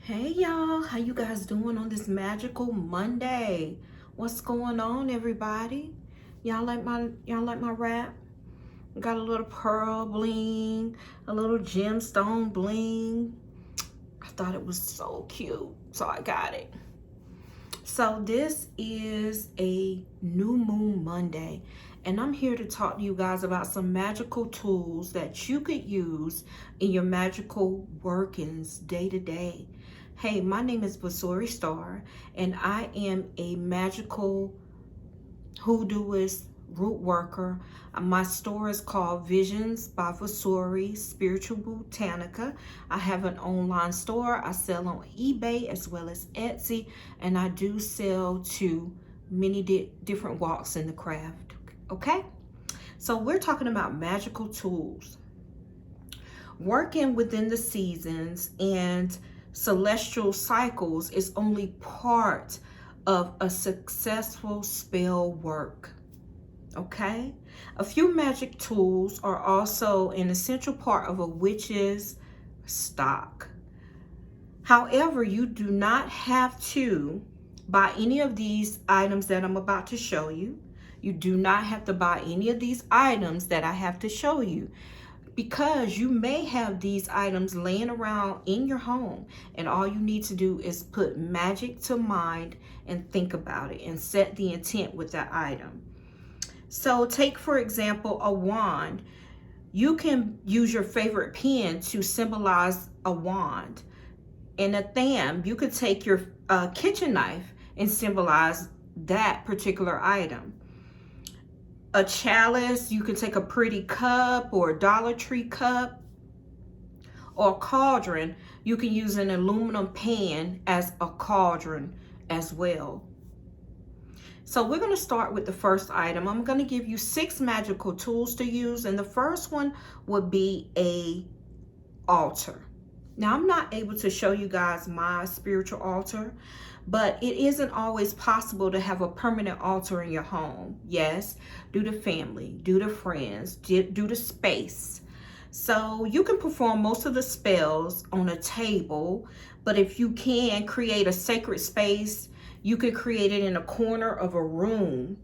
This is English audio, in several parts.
Hey y'all, how you guys doing on this magical Monday? What's going on, everybody? Y'all like my wrap? Got a little pearl bling, a little gemstone bling. I thought it was so cute, so I got it. So this is a new moon Monday, and I'm here to talk to you guys about some magical tools that you could use in your magical workings day to day. Hey, my name is Vasori Star, and I am a magical hoodooist root worker. My store is called Visions by Vasori Spiritual Botanica. I have an online store. I sell on eBay as well as Etsy, and I do sell to many different walks in the craft. Okay, so we're talking about magical tools, working within the seasons and celestial cycles is only part of a successful spell work. Okay, a few magic tools are also an essential part of a witch's stock. However, you do not have to buy any of these items that I'm about to show you. You do not have to buy any of these items that I have to show you, because you may have these items laying around in your home, and all you need to do is put magic to mind and think about it and set the intent with that item. So take, for example, a wand. You can use your favorite pen to symbolize a wand. And a thumb, you could take your kitchen knife and symbolize that particular item. A chalice, you can take a pretty cup or a Dollar Tree cup. Or a cauldron, you can use an aluminum pan as a cauldron as well. So we're going to start with the first item. I'm going to give you 6 magical tools to use, and the first one would be a altar. Now, I'm not able to show you guys my spiritual altar, but it isn't always possible to have a permanent altar in your home. Yes, due to family, due to friends, due to space. So you can perform most of the spells on a table, but if you can create a sacred space, you could create it in a corner of a room,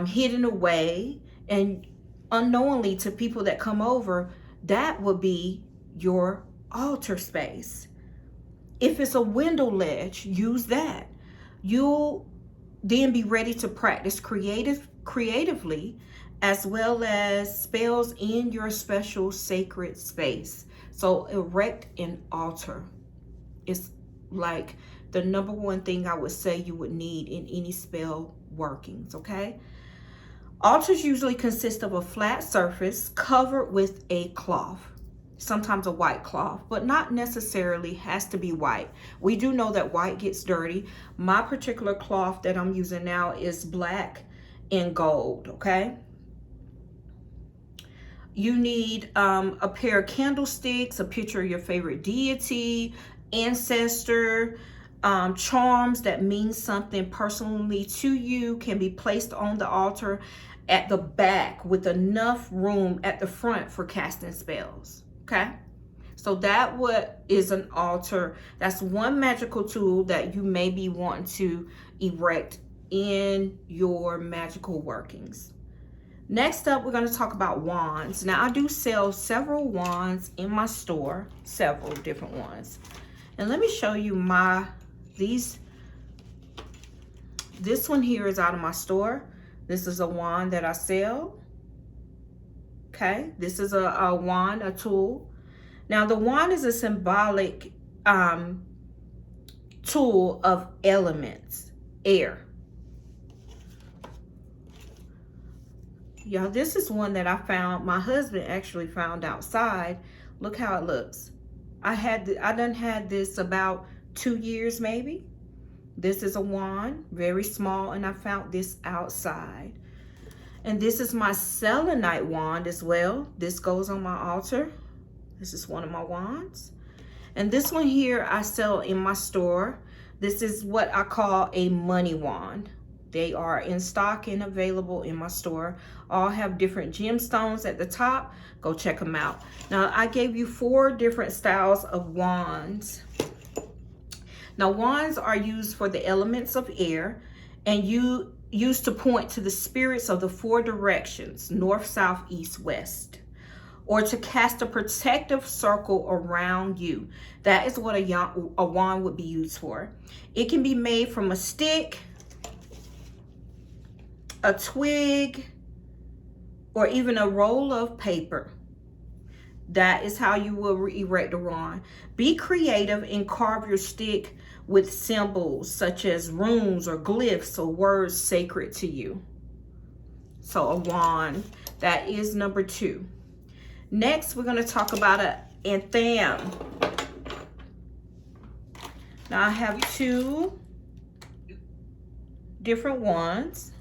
hidden away, and unknowingly to people that come over, that would be your altar space. If it's a window ledge, use that. You'll then be ready to practice creatively, as well as spells in your special sacred space. So erect an altar. It's like the number one thing I would say you would need in any spell workings, okay? Altars usually consist of a flat surface covered with a cloth, sometimes a white cloth, but not necessarily has to be white. We do know that white gets dirty. My particular cloth that I'm using now is black and gold, okay? You need a pair of candlesticks, a picture of your favorite deity, ancestor, charms that mean something personally to you can be placed on the altar at the back with enough room at the front for casting spells. Okay, so that what is an altar. That's one magical tool that you may be wanting to erect in your magical workings. Next up, we're going to talk about wands. Now, I do sell several wands in my store, several different ones. And let me show you this one here is out of my store. This is a wand that I sell. Okay, this is a wand, a tool. Now, the wand is a symbolic tool of elements, air. Y'all, this is one that I found, my husband actually found outside. Look how it looks. I done had this about 2 years maybe. This is a wand, very small, and I found this outside. And this is my Selenite wand as well. This goes on my altar. This is one of my wands. And this one here I sell in my store. This is what I call a money wand. They are in stock and available in my store. All have different gemstones at the top. Go check them out. Now, I gave you 4 different styles of wands. Now, wands are used for the elements of air and used to point to the spirits of the four directions, north, south, east, west, or to cast a protective circle around you. That is what a wand would be used for. It can be made from a stick, a twig, or even a roll of paper. That is how you will erect a wand. Be creative and carve your stick with symbols such as runes or glyphs or words sacred to you. So a wand, that is number 2. Next, we're going to talk about an anthem. Now I have 2 different wands.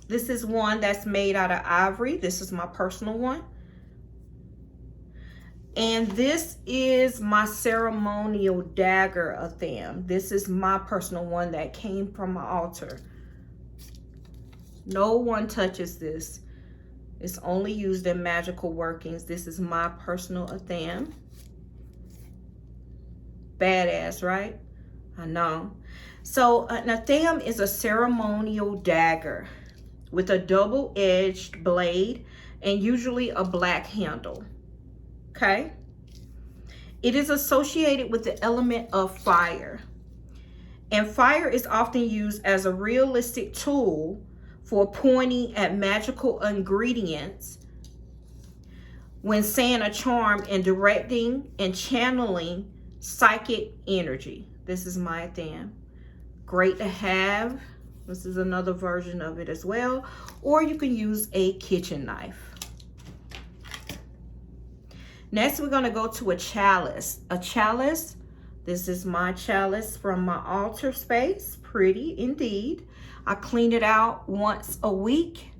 This is one that's made out of ivory. This is my personal one. And this is my Ceremonial Dagger anthem. This is my personal one that came from my altar. No one touches this. It's only used in magical workings. This is my personal anthem. Badass, right? I know. So an anthem is a ceremonial dagger with a double-edged blade and usually a black handle. Okay? It is associated with the element of fire. And fire is often used as a realistic tool for pointing at magical ingredients when saying a charm and directing and channeling psychic energy. This is my anthem. Great to have. This is another version of it as well. Or you can use a kitchen knife. Next, we're going to go to a chalice. A chalice, this is my chalice from my altar space. Pretty indeed. I clean it out once a week,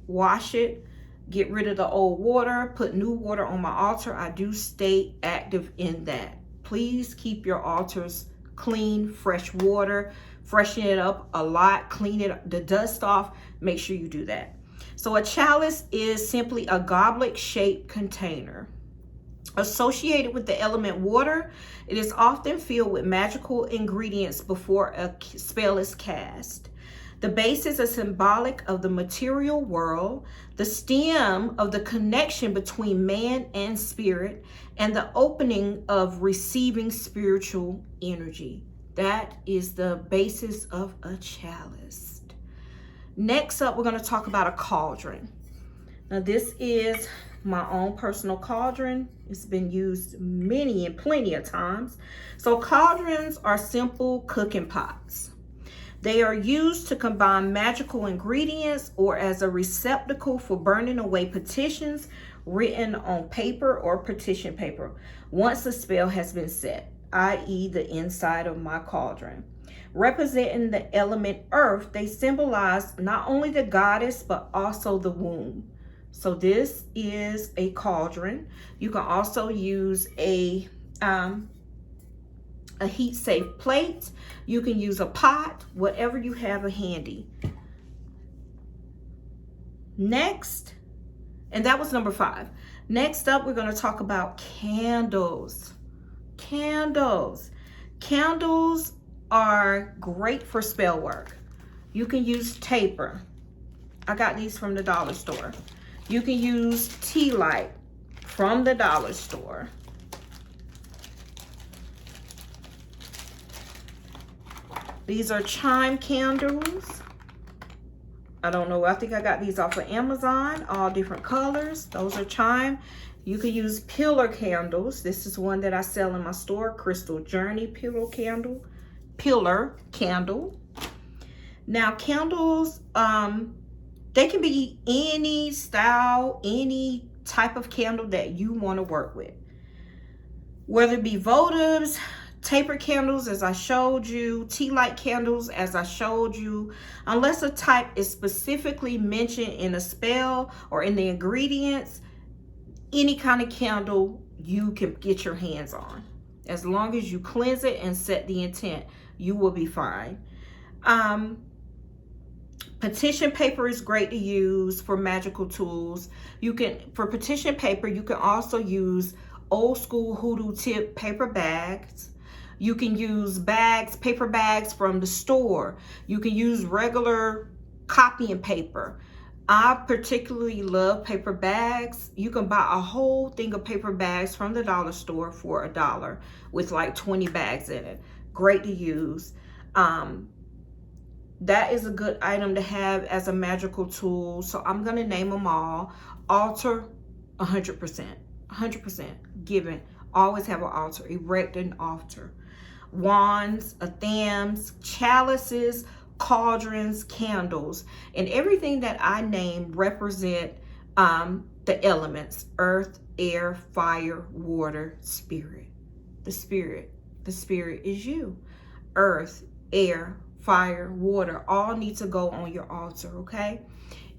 wash it, get rid of the old water, put new water on my altar. I do stay active in that. Please keep your altars clean, fresh water, freshen it up a lot, clean it, the dust off. Make sure you do that. So a chalice is simply a goblet-shaped container. Associated with the element water, it is often filled with magical ingredients before a spell is cast. The base is a symbolic of the material world, the stem of the connection between man and spirit, and the opening of receiving spiritual energy. That is the basis of a chalice. Next up, we're going to talk about a cauldron. Now, this is my own personal cauldron. It's been used many and plenty of times. So cauldrons are simple cooking pots. They are used to combine magical ingredients or as a receptacle for burning away petitions written on paper or petition paper once the spell has been set, i.e. the inside of my cauldron. Representing the element earth, they symbolize not only the goddess but also the womb. So this is a cauldron. You can also use a heat safe plate. You can use a pot, whatever you have handy. Next, and that was number 5. Next up, we're going to talk about candles. Candles. Candles are great for spell work. You can use taper. I got these from the dollar store. You can use tea light from the dollar store. These are chime candles. I don't know. I think I got these off of Amazon. All different colors. Those are chime. You can use pillar candles. This is one that I sell in my store. Crystal Journey pillar candle. Pillar candle. Now candles, they can be any style, any type of candle that you want to work with. Whether it be votives, taper candles as I showed you, tea light candles as I showed you, unless a type is specifically mentioned in a spell or in the ingredients, any kind of candle you can get your hands on. As long as you cleanse it and set the intent, you will be fine. Petition paper is great to use for magical tools. For petition paper, you can also use old school hoodoo tip paper bags. You can use bags, paper bags from the store. You can use regular copying paper. I particularly love paper bags. You can buy a whole thing of paper bags from the dollar store for $1 with like 20 bags in it. Great to use. That is a good item to have as a magical tool. So I'm going to name them all. Altar, 100%. 100% given. Always have an altar. Erect an altar. Wands, athams, chalices, cauldrons, candles, and everything that I name represent the elements: earth, air, fire, water, spirit. The spirit is you. Earth, air, fire, water, all need to go on your altar, okay?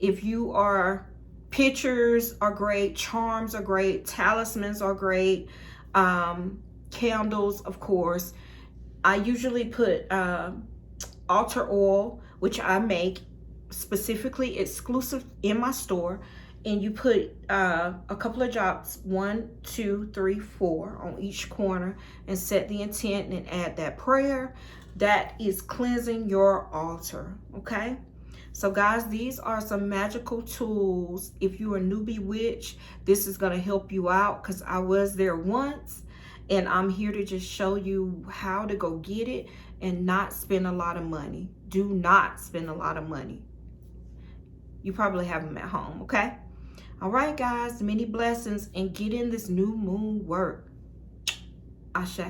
If you are, pictures are great, charms are great, talismans are great, candles, of course. I usually put altar oil, which I make specifically exclusive in my store, and you put a couple of drops, 1, 2, 3, 4 on each corner, and set the intent and add that prayer. That is cleansing your altar, okay? So guys, these are some magical tools. If you're a newbie witch, this is going to help you out, because I was there once, and I'm here to just show you how to go get it and not spend a lot of money. Do not spend a lot of money. You probably have them at home, okay? All right, guys, many blessings, and get in this new moon work. Ashe.